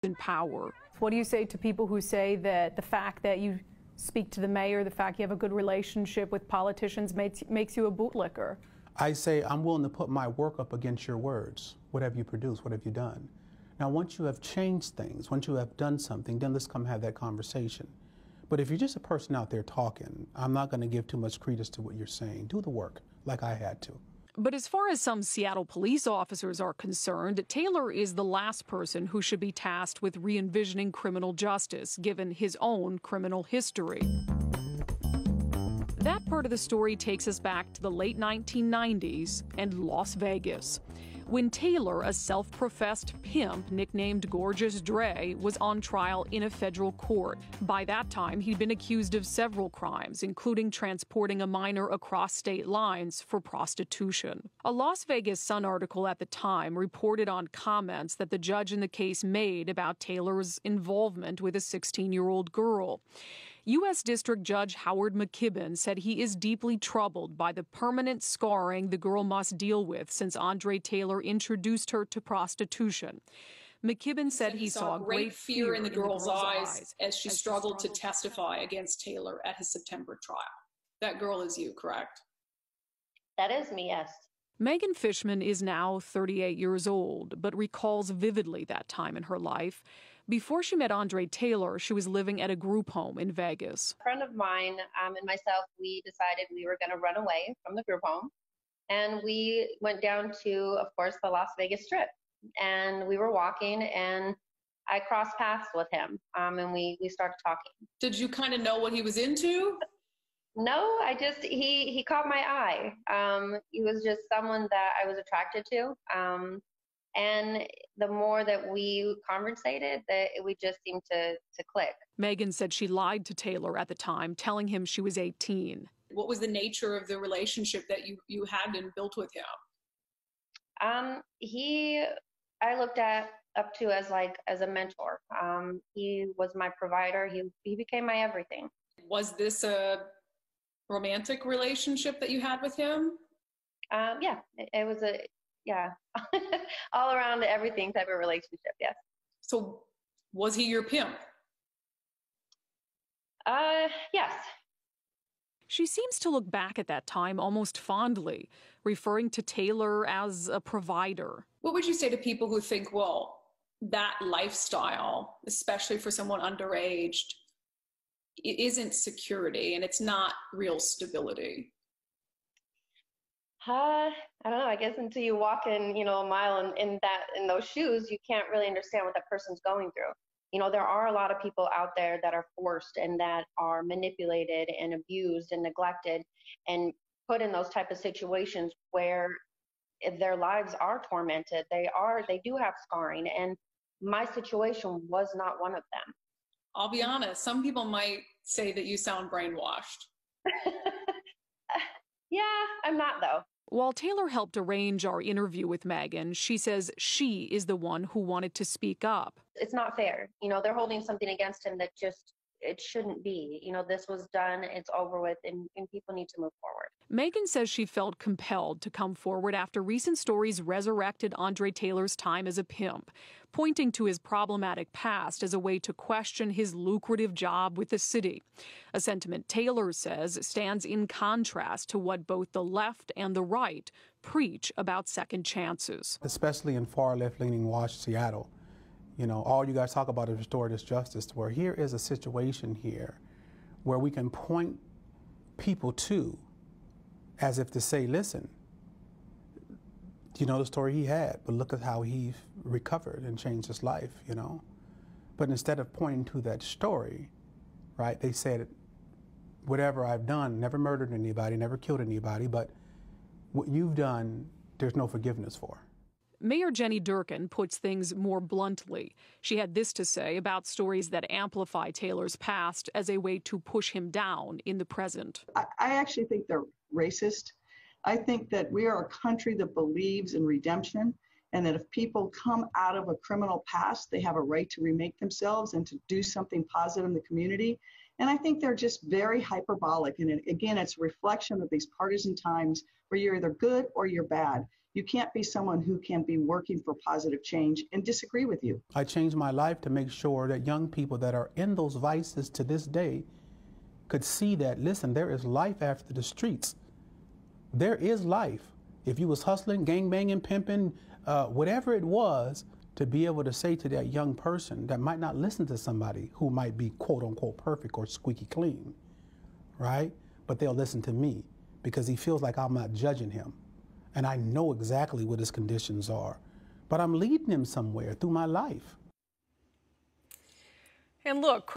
in power. What do you say to people who say that the fact that you speak to the mayor, the fact you have a good relationship with politicians makes you a bootlicker? I say I'm willing to put my work up against your words. What have you produced? What have you done? Now, once you have changed things, once you have done something, then let's come have that conversation. But if you're just a person out there talking, I'm not going to give too much credence to what you're saying. Do the work like I had to. But as far as some Seattle police officers are concerned, Taylor is the last person who should be tasked with re-envisioning criminal justice, given his own criminal history. That part of the story takes us back to the late 1990s and Las Vegas, when Taylor, a self-professed pimp nicknamed Gorgeous Dre, was on trial in a federal court. By that time, he'd been accused of several crimes, including transporting a minor across state lines for prostitution. A Las Vegas Sun article at the time reported on comments that the judge in the case made about Taylor's involvement with a 16-year-old girl. U.S. District Judge Howard McKibbin said he is deeply troubled by the permanent scarring the girl must deal with since Andre Taylor introduced her to prostitution. McKibbin said he saw great fear in the girl's eyes as she struggled to testify against Taylor at his September trial. That girl is you, correct? That is me, yes. Megan Fishman is now 38 years old, but recalls vividly that time in her life. Before she met Andre Taylor, she was living at a group home in Vegas. A friend of mine and myself, we decided we were going to run away from the group home. And we went down to, of course, the Las Vegas Strip. And we were walking, and I crossed paths with him, and we started talking. Did you kind of know what he was into? No, he caught my eye. He was just someone that I was attracted to. And the more that we conversated, we just seemed to click. Megan said she lied to Taylor at the time, telling him she was 18. What was the nature of the relationship that you had and built with him? I looked up to as a mentor. He was my provider. He became my everything. Was this a romantic relationship that you had with him? Yeah, it was all around everything type of relationship, yes. So was he your pimp? Yes. She seems to look back at that time almost fondly, referring to Taylor as a provider. What would you say to people who think, well, that lifestyle, especially for someone underage, it isn't security and it's not real stability? I don't know. I guess until you walk in, a mile in those shoes, you can't really understand what that person's going through. There are a lot of people out there that are forced and that are manipulated and abused and neglected and put in those type of situations where their lives are tormented. They do have scarring, and my situation was not one of them. I'll be honest. Some people might say that you sound brainwashed. Yeah, I'm not though. While Taylor helped arrange our interview with Megan, she says she is the one who wanted to speak up. It's not fair. They're holding something against him that it shouldn't be. This was done, it's over with, and people need to move forward. Megan says she felt compelled to come forward after recent stories resurrected Andre Taylor's time as a pimp, pointing to his problematic past as a way to question his lucrative job with the city. A sentiment Taylor says stands in contrast to what both the left and the right preach about second chances. Especially in far left-leaning Seattle. All you guys talk about is restorative justice, where here is a situation here where we can point people to as if to say, listen, you know the story he had, but look at how he recovered and changed his life, But instead of pointing to that story, right, they said, whatever I've done, never murdered anybody, never killed anybody, but what you've done, there's no forgiveness for. Mayor Jenny Durkin puts things more bluntly. She had this to say about stories that amplify Taylor's past as a way to push him down in the present. I actually think they're racist. I think that we are a country that believes in redemption, and that if people come out of a criminal past, they have a right to remake themselves and to do something positive in the community. And I think they're just very hyperbolic. And again, it's a reflection of these partisan times where you're either good or you're bad. You can't be someone who can be working for positive change and disagree with you. I changed my life to make sure that young people that are in those vices to this day could see that, listen, there is life after the streets. There is life. If you was hustling, gangbanging, pimping, whatever it was, to be able to say to that young person that might not listen to somebody who might be quote unquote perfect or squeaky clean, right? But they'll listen to me because he feels like I'm not judging him. And I know exactly what his conditions are, but I'm leading him somewhere through my life. And look,